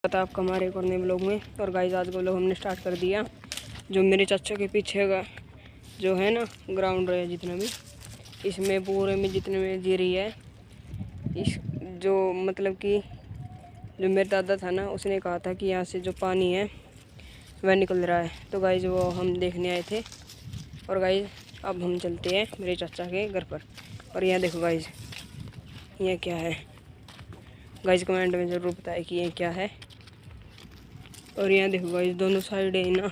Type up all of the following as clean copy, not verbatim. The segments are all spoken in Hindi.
था आपका हमारे एक और नए ब्लॉग में। और गाइस आज का ब्लॉग हमने स्टार्ट कर दिया। जो मेरे चाचा के पीछे का जो है ना ग्राउंड है, जितना भी इसमें पूरे में जितने में जीरी है, इस जो मतलब कि जो मेरे दादा था ना, उसने कहा था कि यहाँ से जो पानी है वह निकल रहा है। तो गाइस वो हम देखने आए थे। और गाइस अब हम चलते हैं मेरे चाचा के घर पर। और यहाँ देखो गाइस, ये क्या है गाइस, कमेंट में ज़रूर बताएं कि ये क्या है। और यहाँ देखो गाइस, दोनों साइड है ना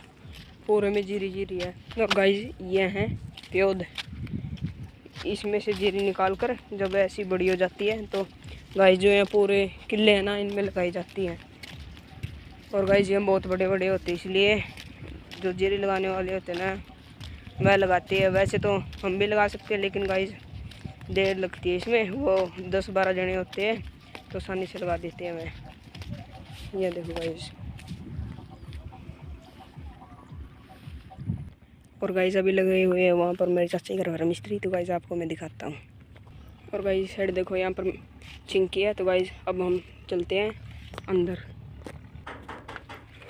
पूरे में जीरी है। और गाइस ये हैं प्योद, इसमें से जीरी निकाल कर जब ऐसी बड़ी हो जाती है तो गाइस जो है पूरे किले हैं ना, इनमें लगाई जाती हैं। और गाइस ये बहुत बड़े बड़े होते हैं, इसलिए जो जीरी लगाने वाले होते हैं ना वह लगाते हैं। वैसे तो हम भी लगा सकते हैं, लेकिन गाइस देर लगती है इसमें। वो 10-12 जने होते हैं तो आसानी से लगा देते हैं वह। ये देखो गाइस। और गाइस अभी लगे हुए हैं वहाँ पर मेरे चाचा के घर पर मिस्त्री। तो गाइस आपको मैं दिखाता हूँ। और गाइस साइड देखो, यहाँ पर चिंकी है। तो गाइस अब हम चलते हैं अंदर।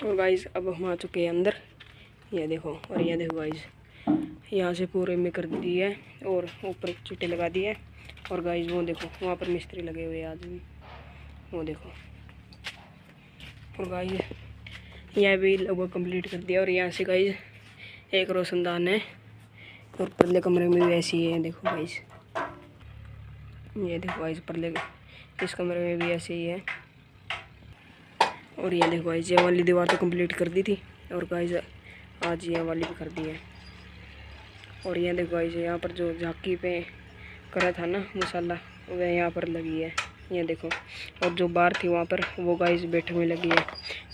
और गाइस अब हम आ चुके हैं अंदर, ये देखो। और ये देखो गाइस, यहाँ से पूरे में कर दी है और ऊपर चीटे लगा दी है। और गाइस वो देखो वहाँ पर मिस्त्री लगे हुए हैं आज भी, वो देखो। और गाइस यह भी लगभग कंप्लीट कर दिया। और यहाँ से गाइस एक रोशनदान है। और परले कमरे में भी ऐसी है, देखो गाइस। ये देखो गाइस, परले इस कमरे में भी ऐसे ही है। और ये देखो गाइस, ये वाली दीवार तो कंप्लीट कर दी थी। और गाइस आज ये वाली भी कर दी है। और ये देखो गाइस, यहाँ पर जो झांकी पे करा था ना मसाला, वह यहाँ पर लगी है, ये देखो। और जो बाहर थी वहाँ पर वो गाइस बैठे हुए लगी है।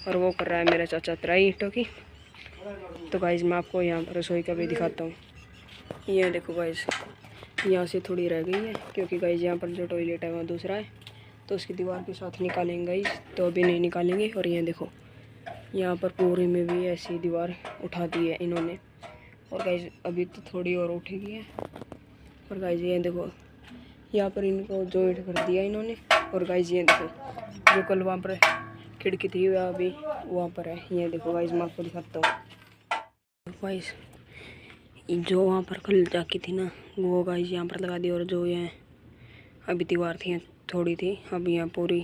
और वो कर रहा है मेरा चाचा तराई ईंटों की। तो गाइस मैं आपको यहाँ पर रसोई का भी दिखाता हूँ। ये देखो गाइस, यहाँ से थोड़ी रह गई है क्योंकि गाइस यहाँ पर जो टॉयलेट है वह दूसरा है, तो उसकी दीवार के साथ निकालेंगे गाइस, तो अभी नहीं निकालेंगे। और ये देखो, यहाँ पर पूरे में भी ऐसी दीवार उठा दी है इन्होंने। और गाइस अभी तो थोड़ी और उठेगी है। और गाइस ये देखो, यहाँ पर इनको जॉइंट कर दिया इन्होंने। और गाइस ये देखो, जो कल वहाँ पर खिड़की थी वह अभी वहाँ पर है, ये देखो गाइस। मैं आपको दिखाता हूँ गाइस, जो वहाँ पर कल जाकी थी ना वो गाइस यहाँ पर लगा दी। और जो ये अभी दीवार थी थोड़ी थी, अब यहाँ पूरी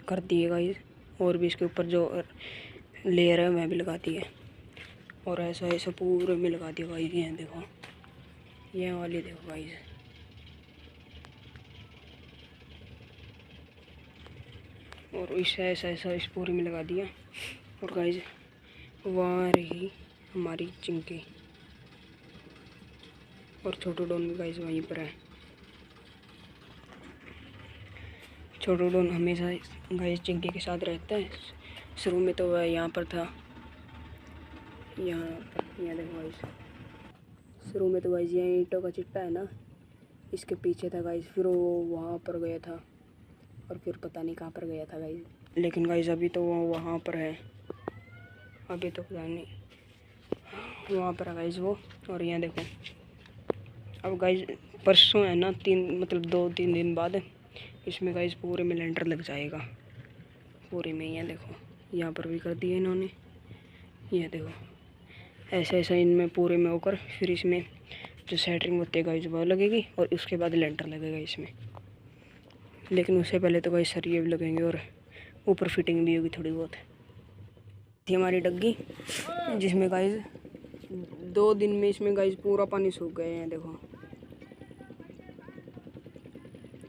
कर दी है गाइस। और भी इसके ऊपर जो लेयर है वह भी लगा दी है। और ऐसा ऐसा पूरे में लगा दिया गाइस। ये देखो, ये वाली देखो गाइस। और इस ऐसा ऐसा इस पूरे में लगा दिया। और गाइस वहाँ रही हमारी चिंकी। और छोटू डॉन भी गाइस वहीं पर है। छोटू डॉन हमेशा गाइस चिंकी के साथ रहता है। शुरू में तो वह यहाँ पर था, यहाँ पर। यहाँ देखो गाइस, शुरू में तो गाइस ये ईंटों का चिट्टा है ना, इसके पीछे था गाइस। फिर वो वहाँ पर गया था, और फिर पता नहीं कहाँ पर गया था गाइस। लेकिन गाइस अभी तो वो वहाँ पर है, अभी तो पता नहीं वहाँ पर है गाइस वो। और यहाँ देखो, अब गाइस परसों है ना, 2-3 दिन बाद इसमें गाइस पूरे में लेंटर लग जाएगा पूरे में। यहाँ देखो, यहाँ पर भी कर दिया इन्होंने। ये देखो ऐसा ऐसा इनमें पूरे में होकर फिर इसमें जो सेंटरिंग होती है गाइस वो लगेगी। और उसके बाद लेंटर लगेगा इसमें। लेकिन उससे पहले तो गाइस सरिये भी लगेंगे और ऊपर फिटिंग भी होगी थोड़ी बहुत। थी हमारी डग्गी, जिसमें गाइस 2 दिन में इसमें गाइस पूरा पानी सूख गए हैं। देखो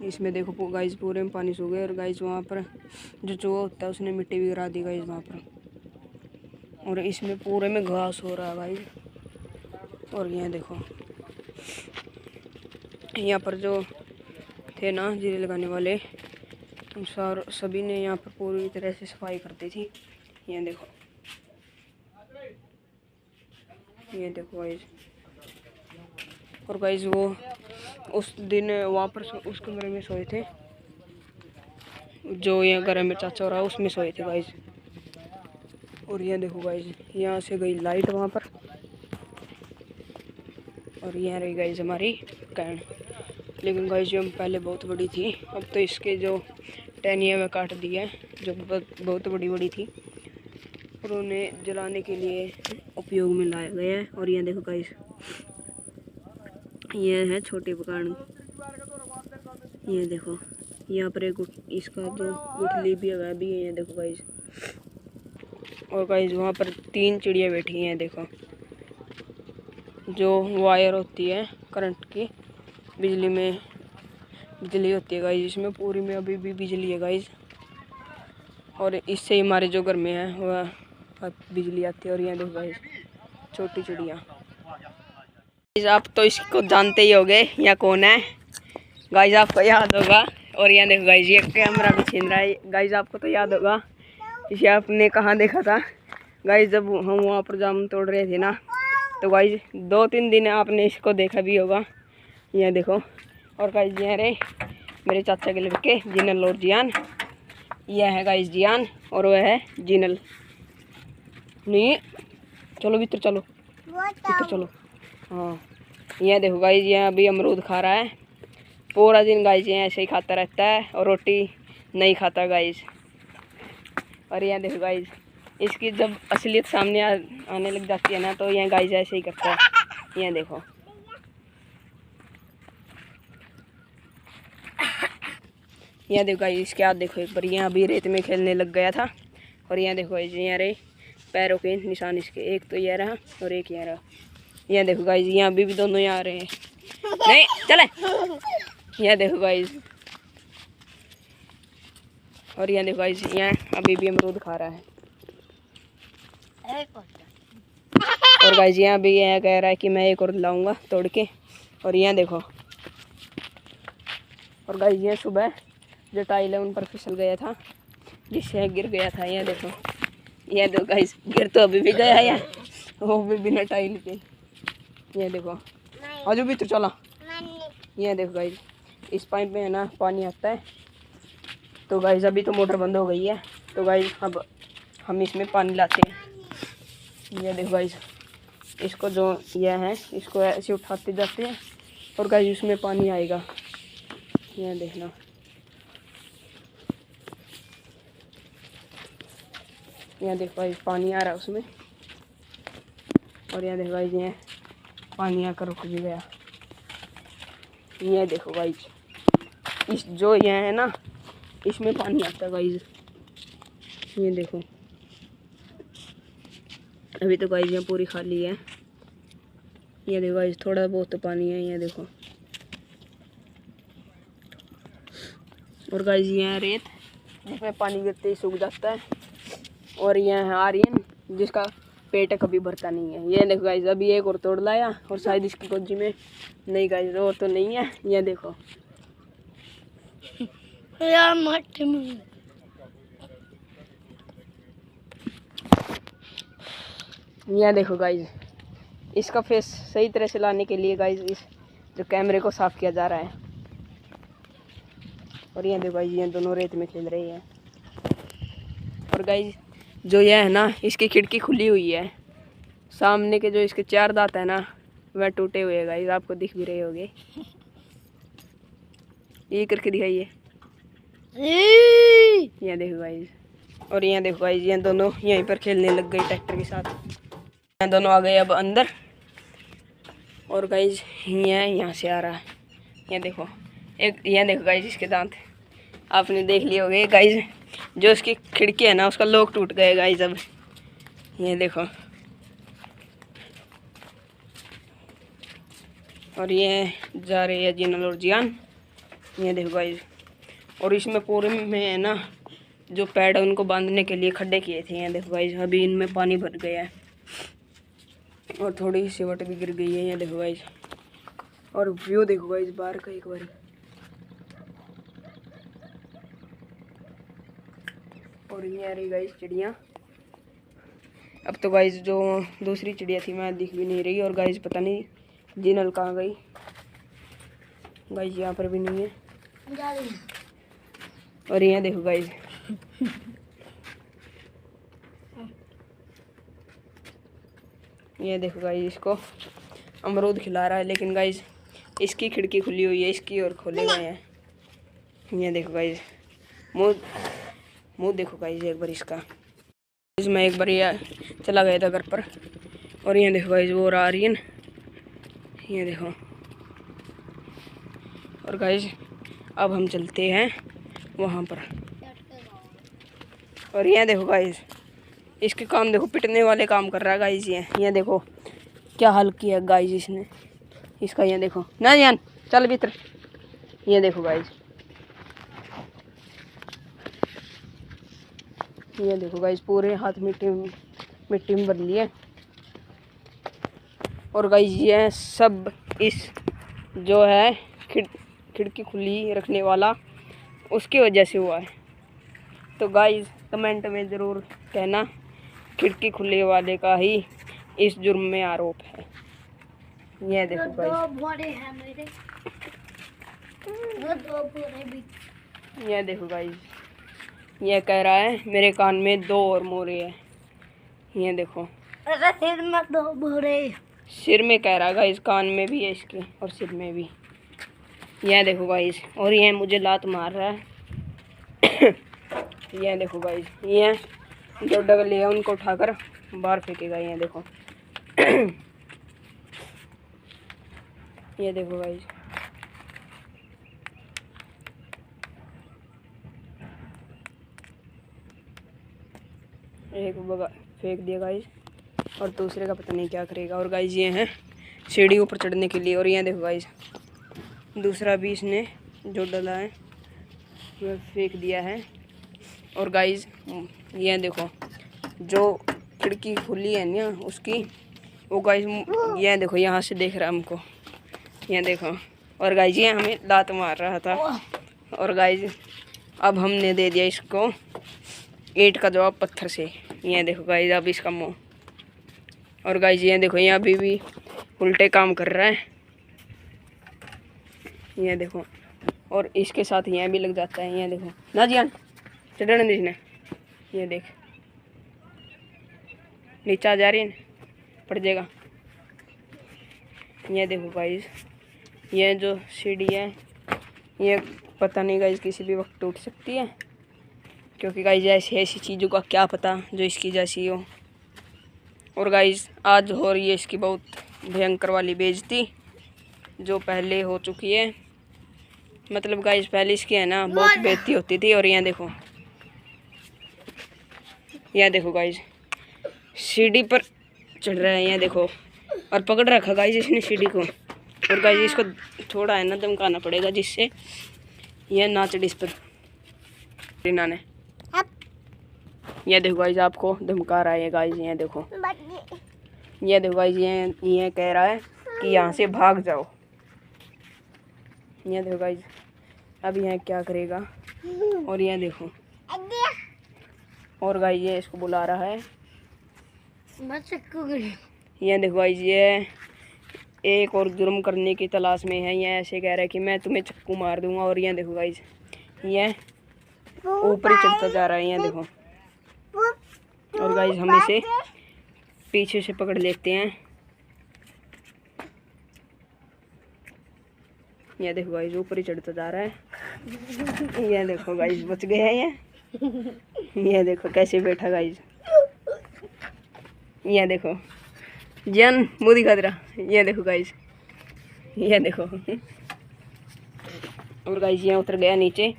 इसमें देखो गाइस पूरे में पानी सूख गए। और गाइस वहाँ पर जो चूहा होता है उसने मिट्टी भी गिरा दी गाइस वहाँ पर। और इसमें पूरे में घास हो रहा है गाइस। और ये देखो, यहाँ पर जो थे ना जीरे लगाने वाले, तो सभी ने यहाँ पर पूरी तरह से सफाई कर दी थी। ये देखो, ये देखो गाइस। और गाइस वो उस दिन वहाँ पर उस कमरे में सोए थे, जो यहाँ घर में चाचा हो रहा है उसमें सोए थे गाइस। और ये देखो गाइस, यहाँ से गई लाइट वहाँ पर। और यहाँ रही गाइस हमारी कैन। लेकिन गाइस जो पहले बहुत बड़ी थी, अब तो इसके जो टहनियाँ में काट दी है जो बहुत बड़ी बड़ी थी और उन्हें जलाने के लिए उपयोग में लाया गया है। और ये देखो गाइस, ये है छोटे पकान। ये देखो यहाँ पर एक इसका जो गुठली भी है भी है, ये देखो गाइस। और गाइस वहाँ पर 3 चिड़िया बैठी हैं, देखो जो वायर होती है करंट की, बिजली होती है गाइस, इसमें पूरी में अभी भी बिजली है गाइस। और इससे हमारे जो घर में है वह बिजली आती है। और यहाँ देखो गाइस छोटी चिड़िया। आप तो इसको जानते ही होंगे, यहाँ कौन है गाइस, आपको याद होगा। और यहाँ देखो गाइस ये कैमरा भी छीन रहा है गाइस, आपको तो याद होगा इसे आपने कहाँ देखा था गाइस, जब हम वहाँ पर जामुन तोड़ रहे थे ना, तो गाइस 2-3 दिन आपने इसको देखा भी होगा। यहाँ देखो। और गाइस ये रहे मेरे चाचा के लड़के जिनल और जियान। यह है गाइस जियान और वह है जिनल। नहीं चलो भीतर चलो, भीतर चलो। हाँ यह देखो गाइस, ये अभी अमरूद खा रहा है। पूरा दिन गाइस ये ऐसे ही खाता रहता है और रोटी नहीं खाता गाइस। और यह देखो गाइस, इसकी जब असलियत सामने आने लग जाती है ना, तो यह गाइस ऐसे ही करता है। यह देखो। यह देखो गाइस, इसके हाथ देखो एक बार, यहाँ अभी रेत में खेलने लग गया था। और यहाँ देखो गाइस, यहाँ रहे पैरों के निशान इसके, एक तो यह रहा और एक यह रहा। यह देखो गाइस, यहाँ अभी भी दोनों यहाँ आ रहे हैं। नहीं चले। यह देखो गाइस। और यहाँ देखो गाइस, यहाँ अभी भी अमरूद खा रहा है। और गाइस यहाँ भी यह कह रहा है कि मैं एक और लाऊंगा तोड़ के। और यहाँ देखो। और गाइस ये सुबह जो टाइल है उन पर फिसल गया था, जिससे गिर गया था। यहाँ देखो, यह देखो गाइस, गिर तो अभी भी गया है यार, वो भी बिना टाइल के। ये देखो आज भी तो चला। ये देखो गाइस, इस पाइप में है ना पानी आता है। तो गाइस अभी तो मोटर बंद हो गई है, तो गाइस अब हम इसमें पानी लाते हैं। ये देखो गाइस, इसको जो यह है इसको ऐसे उठाते जाते हैं और गाइस उसमें पानी आएगा। यह देखना। यहाँ देखो गाइस पानी आ रहा है उसमें। और यहाँ देखो गाइस, ये पानी आकर रुक भी गया। ये देखो गाइस, इस जो ये है ना इसमें पानी आता है गाइस। ये देखो अभी तो गाइस यहाँ पूरी खाली है। ये देखो गाइस थोड़ा बहुत तो पानी है। ये देखो। और गाइस यहाँ रेत जिसमें पानी गिरते ही सूख जाता है। और यहाँ है आर्यन जिसका पेट कभी भरता नहीं है। ये देखो गाइस, अभी एक और तोड़ लाया और शायद इसकी गोजी में नहीं गाइस, और तो नहीं है। ये देखो यार मट्टी में। यह देखो गाइस, इसका फेस सही तरह से लाने के लिए गाइस इस जो कैमरे को साफ किया जा रहा है। और ये देखो गाइस, ये दोनों रेत में खेल रही है। और गाइस जो यह है ना इसकी खिड़की खुली हुई है, सामने के जो इसके 4 दांत है ना वह टूटे हुए हैं गाइस, आपको दिख भी रहे होंगे। ये करके दिखाइए। ये देखो गाइस। और यहाँ देखो गाइस, ये दोनों यहीं पर खेलने लग गए ट्रैक्टर के साथ। ये दोनों आ गए अब अंदर। और गाइस यहाँ से आ रहा है। ये देखो एक, ये देखो गाइस इसके दांत आपने देख लिए होंगे गाइस। जो इसकी खिड़की है ना उसका लॉक टूट गया गाइस अब। ये देखो। और ये जा रहे हैं जिनल और जियान। ये देखो गाइस। और इसमें पूरे में है ना जो पैड है उनको बांधने के लिए खड्डे किए थे। ये देखो गाइस, अभी इनमें पानी भर गया है और थोड़ी सिवट भी गिर गई है। ये देखो गाइस। और व्यू देखो गाइस बाहर का एक बार। और ये आ रही गाइस चिड़िया। अब तो गाइस जो दूसरी चिड़िया थी मैं दिख भी नहीं रही। और गाइस पता नहीं जिनल कहाँ गई गाइस, यहाँ पर भी नहीं है। और यहाँ देखो गाइस, ये देखो गाइस इसको अमरूद खिला रहा है, लेकिन गाइस इसकी खिड़की खुली हुई है, इसकी और खोले गए हैं। ये देखो गाइस। मुँह मुँह देखो गाइस एक बार इसका। इसमें एक बार ये चला गया था घर पर, और ये देखो गाइस वो आ रही है ना, ये देखो। और गाइस अब हम चलते हैं वहाँ पर, और ये देखो गाइस इसके काम देखो, पिटने वाले काम कर रहा है गाइस। ये देखो क्या हाल किया गाइस इसने इसका। ये देखो ना जान, चल भीतर। ये देखो गाइस, ये देखो गाइस पूरे हाथ मिट्टी में भर लिए। और गाइस ये सब इस जो है खिड़की खुली रखने वाला, उसकी वजह से हुआ है। तो गाइस कमेंट में ज़रूर कहना खिड़की खुले वाले का ही इस जुर्म में आरोप है। ये देखो गाइस, ये देखो गाइस, ये कह रहा है मेरे कान में 2 और मोरे हैं। ये देखो सिर में 2 मोरे, सिर में कह रहा गाइस, कान में भी है इसके और सिर में भी। ये देखो गाइस, और ये मुझे लात मार रहा है। ये देखो गाइस, ये जो डगले है उनको उठाकर बाहर फेंकेगा। ये देखो। ये देखो गाइस, एक फेंक दिया गाइस, और दूसरे का पता नहीं क्या करेगा। और गाइस ये है सीढ़ी ऊपर चढ़ने के लिए। और ये देखो गाइस दूसरा भी इसने जो डला है वह फेंक दिया है। और गाइस ये देखो जो खिड़की खुली है ना उसकी, वो गाइस ये देखो यहाँ से देख रहा है हमको। ये देखो, और गाइस ये हमें लात मार रहा था। और गाइस अब हमने दे दिया इसको ईंट का जवाब पत्थर से। ये देखो गाइस अब इसका मुँह। और गाइस ये देखो यहाँ अभी भी उल्टे काम कर रहा है। ये देखो, और इसके साथ यहाँ भी लग जाता है। ये देखो ना जियान चढ़ने देखना, ये देख नीचे आ जा रही है, पड़ जाएगा। ये देखो गाइस, ये जो सीढ़ी है ये पता नहीं गाइस किसी भी वक्त टूट सकती है, क्योंकि गाइस ऐसी चीज़ों का क्या पता जो इसकी जैसी हो। और गाइस आज हो रही है इसकी बहुत भयंकर वाली बेइज्जती, जो पहले हो चुकी है। मतलब गाइस पहले इसकी है ना बहुत बेइज्जती होती थी। और यहाँ देखो, यह देखो गाइस सीढ़ी पर चढ़ रहा है। यहाँ देखो, और पकड़ रखा गाइस इसने सीढ़ी को। और गाइस इसको थोड़ा है ना धमकाना पड़ेगा जिससे यह ना चढ़े इस पर। रीना ने ये देखो गाइस आपको धमका रहा है गाइस। ये देखो, ये देखो गाइस ये कह रहा है कि यहाँ से भाग जाओ। ये देखो गाइस अब यहाँ क्या करेगा। और ये देखो, और गाइस ये इसको बुला रहा है। ये देखो गाइस ये एक और जुर्म करने की तलाश में है। ये ऐसे कह रहा है कि मैं तुम्हें चक्कू मार दूंगा। और ये देखो गाइस ये ऊपर ही चढ़ता जा रहा है। ये देखो, और गाइस हम इसे पीछे से पकड़ लेते हैं। ये देखो गाइस ऊपर ही चढ़ता जा रहा है। ये देखो गाइस बच गया है ये देखो कैसे बैठा गाइस। ये देखो जन मुँह दिखा दे रहा। ये देखो गाइस, ये देखो। और गाइस ये उतर गया नीचे,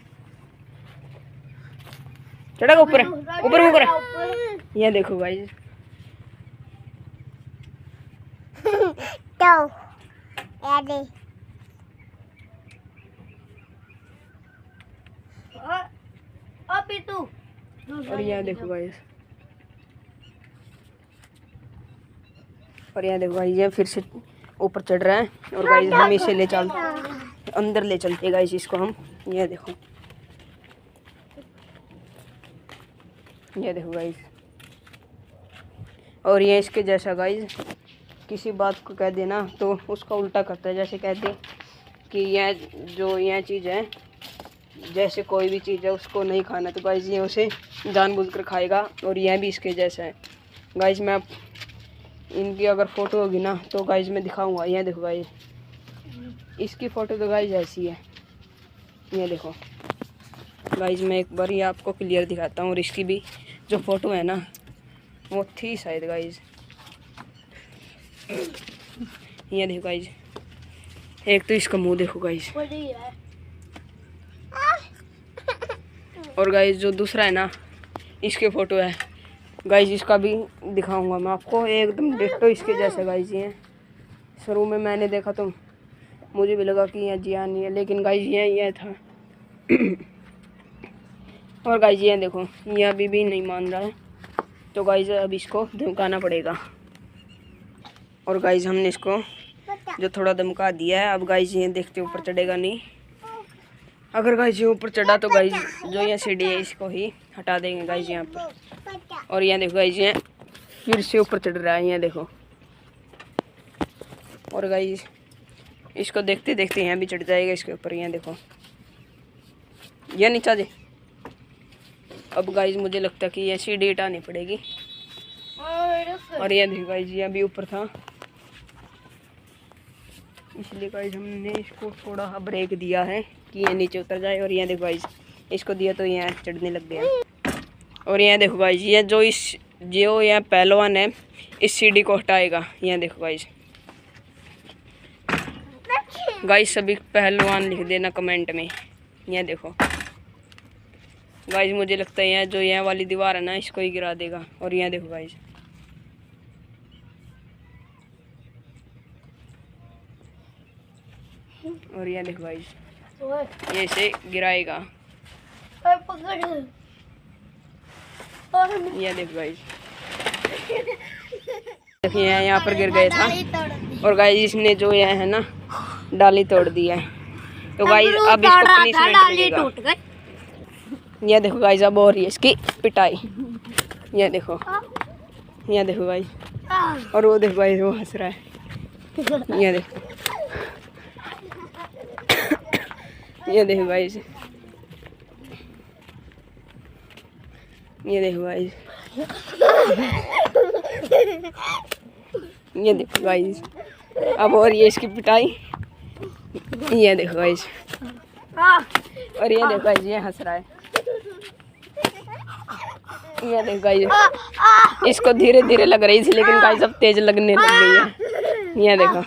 चढ़ा ऊपर ऊपर ऊपर। ये देखो गाइस और यहाँ देखो गाइस, और यहाँ देखो गाइस ये फिर से ऊपर चढ़ रहा है। और गाइस हम इसे ले चलते अंदर ले चलते गाइस इसको हम। ये देखो, ये देखो गाइस, और ये इसके जैसा गाइस किसी बात को कह देना तो उसका उल्टा करता है। जैसे कहते कि यह जो यह चीज़ है, जैसे कोई भी चीज़ है उसको नहीं खाना, तो गाइस ये उसे जानबूझकर खाएगा। और यह भी इसके जैसा है गाइस। मैं इनकी अगर फ़ोटो होगी ना तो गाइस मैं दिखाऊंगा। ये देखो गाइस इसकी फ़ोटो तो गाइस ऐसी है। ये देखो, गाइज मैं एक बार ये आपको क्लियर दिखाता हूँ, और इसकी भी जो फ़ोटो है ना वो थी शायद गाइज। ये देखो गाइज, एक तो इसका मुंह देखो गाइज, और गाइज जो दूसरा है ना इसके फ़ोटो है गाइज, इसका भी दिखाऊंगा मैं आपको, एकदम डिट्टो इसके जैसे गाइज। ये शुरू में मैंने देखा तो मुझे भी लगा कि यह जिया नहीं है, लेकिन गाइज ये था। और गाइज ये देखो, ये अभी भी नहीं मान रहा है, तो गाइज अब इसको धमकाना पड़ेगा। और गाइज हमने इसको जो थोड़ा धमका दिया है, अब गाइज ये देखते ऊपर चढ़ेगा नहीं। अगर गाइज ये ऊपर चढ़ा तो गाइज जो ये सीढ़ी है इसको ही हटा देंगे गाइज यहाँ पर। और यहाँ देखो गाइज ये फिर से ऊपर चढ़ रहा है, ये देखो। और गाइज इसको देखते देखते यहाँ भी चढ़ जाएगा इसके ऊपर, यहाँ देखो ये नीचा दे। अब गाइज मुझे लगता है कि ये सीढ़ी हटानी पड़ेगी। और ये देखो गाइज ये भी ऊपर था, इसलिए गाइज हमने इसको थोड़ा ब्रेक दिया है कि ये नीचे उतर जाए। और ये देखो गाइज इसको दिया तो यहाँ चढ़ने लग गया। और यहाँ देखो गाइज ये जो यहाँ पहलवान है इस सीढ़ी को हटाएगा। यहाँ देखो गाइज सभी पहलवान लिख देना कमेंट में। यहाँ देखो गाइज मुझे लगता है जो यहाँ वाली दीवार है ना इसको ही गिरा देगा। और यहाँ देखो गाइज और यहाँ देखो गाइज ये इसे गिराएगा। ये देखो गाइज देखिए यहाँ पर गिर गया था, और गाइज इसने जो यह है ना डाली तोड़ दी है, तो गाइज अब इसको पनिशमेंट मिलेगा। ये देखो गाइज अब हो रही है इसकी पिटाई। ये देखो गाइज, और वो देखो गाइज वो हंस रहा है। ये देखो ये देखो गाइज, ये देखो गाइज, ये देखो गाइज अब और ये इसकी पिटाई। ये देखो गाइज, और ये देखो गाइज ये हंस रहा है। ये देखो गाइज इसको धीरे धीरे लग रही थी, लेकिन गाइज अब तेज लगने लग गई है। ये देखो,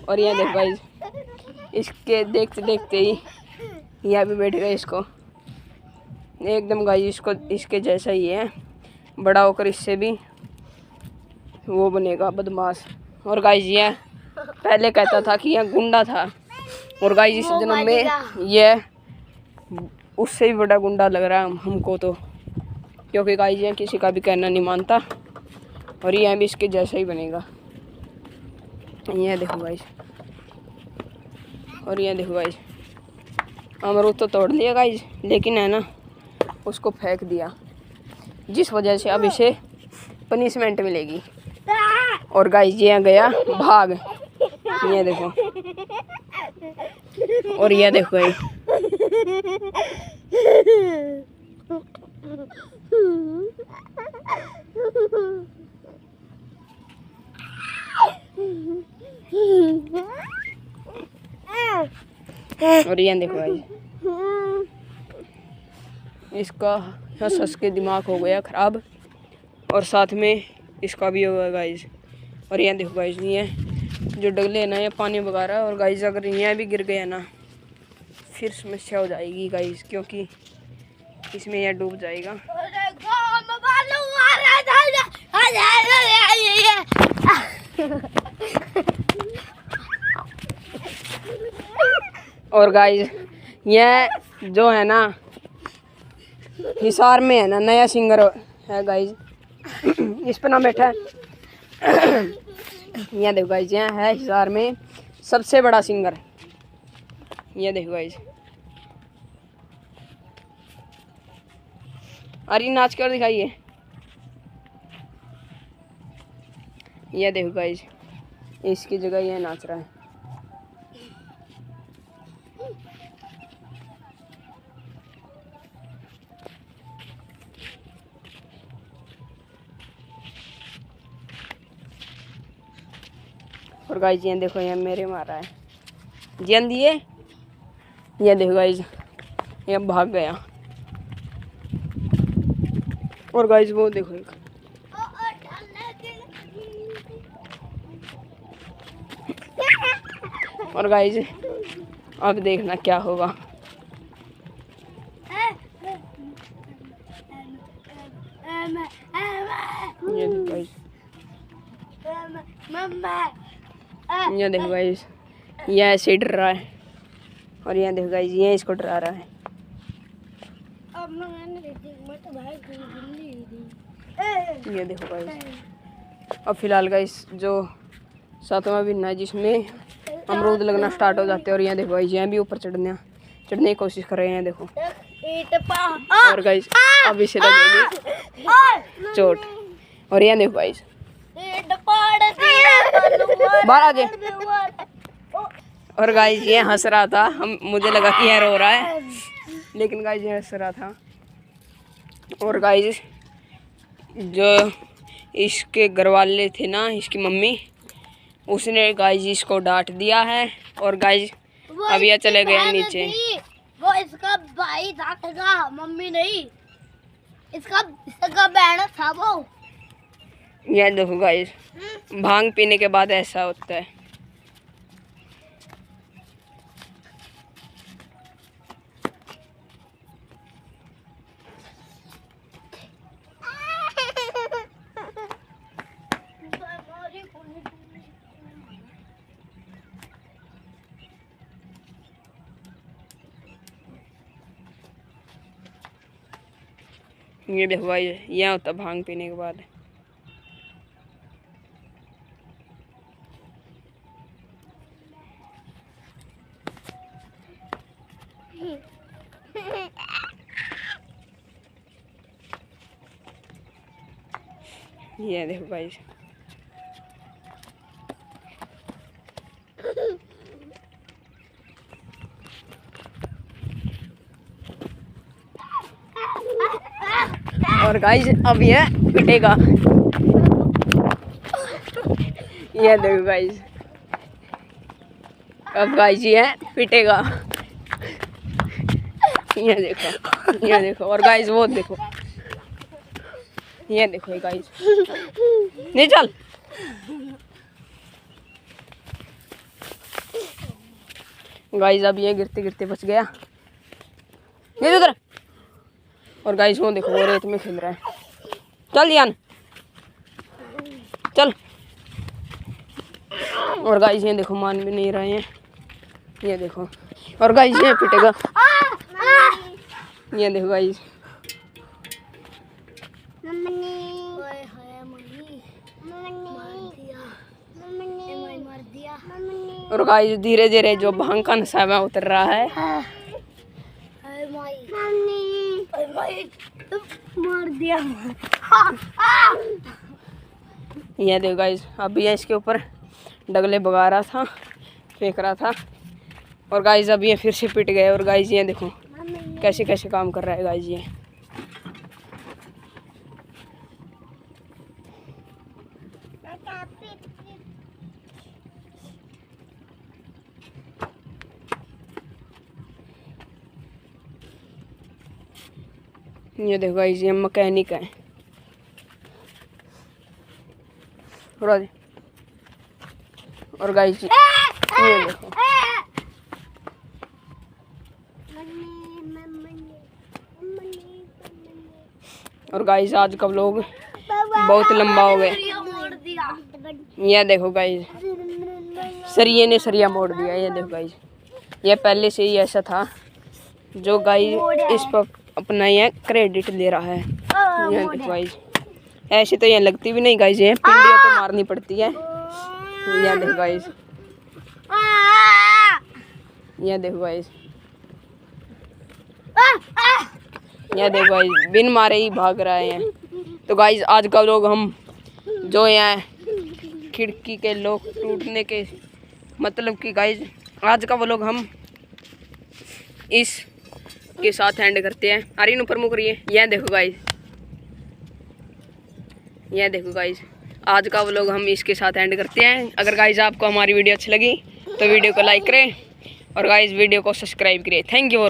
और ये देखो गाइज इसके देखते देखते ही यहाँ भी बैठ गए इसको एकदम गाइज, इसको इसके जैसा ही है, बड़ा होकर इससे भी वो बनेगा बदमाश। और गाइज ये पहले कहता था कि यह गुंडा था, और गाइज इस जन्म में यह उससे भी बड़ा गुंडा लग रहा है हमको तो, क्योंकि गाइज ये किसी का भी कहना नहीं मानता, और यह भी इसके जैसा ही बनेगा। ये देखो गाइज, और ये देखो गाइज अमरूद तो तोड़ लिया गाइज, लेकिन है ना उसको फेंक दिया, जिस वजह से अब इसे पनिशमेंट मिलेगी। और गाइज ये गया भाग। ये देखो, और ये देखो गाइज और ये देखो गाइज इसका हंस हंस के दिमाग हो गया ख़राब, और साथ में इसका भी होगा गाइज। और ये देखो गाइज ये जो डगले है ना ये पानी बगा रहा है, और गाइज अगर यहाँ भी गिर गया ना फिर समस्या हो जाएगी गाइज, क्योंकि इसमें यह डूब जाएगा। और गाइज यह जो है ना हिसार में है ना नया सिंगर है गाइज, इस पर नाम बैठा है। यह देखो गाइज यहाँ है हिसार में सबसे बड़ा सिंगर। ये देखो गाइज, अरे नाच कर दिखाइए। ये देखो गाइज इसकी जगह ये नाच रहा है। और गाइज ये देखो ये मेरे मारा है जन दिए। ये देखो गाइस, ये भाग गया। और गाइस वो देखो एक, और गाइस अब देखना क्या होगा। ये देखो गाइस, ये देखो गाइस, ये ऐसे डर रहा है। और ये देखो गाइस, ये इसको डरा रहा है। ये देखो गाइस, अब फिलहाल गाइस जो 7वां महीना है जिसमें अमरूद लगना स्टार्ट हो जाते हैं। और यहाँ देखो गाइस, यहाँ भी ऊपर चढ़ने की कोशिश कर रहे हैं। देखो और गाइस अब इसे लगेगी चोट। और यहाँ देखो गाइस, बाहर आ जाए। और गाइस ये हंस रहा था, मुझे लगा कि यह रो रहा है, लेकिन गाइस ये हंस रहा था। और गाइस जो इसके घर वाले थे ना, इसकी मम्मी, उसने गाइस इसको डांट दिया है। और गाइस अब यह चले गया नीचे। वो इसका भाई था, मम्मी नहीं, इसका बहन था वो। यह देखो गाइस, भांग पीने के बाद ऐसा होता है। ये देखो गाइस, यह होता भांग पीने के बाद। ये देखो गाइस, और गाइस अब ये पिटेगा। ये देखो गाइस, अब गाइस ये पिटेगा। ये देखो, ये देखो। और गाइस वो देखो, ये देखो गाइस, नहीं चल। गाइस अब ये गिरते गिरते बच गया। ये उधर। और गाइस वो देखो, वो रेत में खेल रहा है। चल यान चल। और गाइस ये देखो, मान भी नहीं रहे हैं। ये देखो, और गाइस ये पिटेगा। ये देखो गाइस, और गाइस धीरे धीरे जो भांग का नशा है उतर रहा है। मार दिया। ये देखो गाइस, अभी ये इसके ऊपर डगले भगा रहा था, फेंक रहा था। और गाइस अब ये फिर से पिट गए। और गाइस ये देखो कैसे कैसे काम कर रहा है गाइस ये। ये देखो गाइस, ये मैकेनिक है। और गाइस ये देखो, और गाइस आज का व्लॉग बहुत लंबा हो गया। ये देखो गाइस, सरिये ने सरिया मोड़ दिया। ये देखो गाइस, ये पहले से ही ऐसा था। जो गाइस इस पर अपना ये क्रेडिट ले रहा है। ये देखो गाइस, ऐसे तो ये लगती भी नहीं गाइस, ये पिंडियों पे मारनी पड़ती है। ये देखो गाइस, ये देखो गाइस, ये देखो गाइस, बिन मारे ही भाग रहा है ये। तो गाइस आज का लोग हम जो यहाँ खिड़की के लोग टूटने के मतलब कि गाइस आज का वो लोग हम इस के साथ एंड करते हैं। आर्यन ऊपर मुक रही है। यह देखो गाइस, यह देखो गाइस, आज का व्लॉग हम इसके साथ एंड करते हैं। अगर गाइस आपको हमारी वीडियो अच्छी लगी तो वीडियो को लाइक करें और गाइस वीडियो को सब्सक्राइब करिए। Thank you.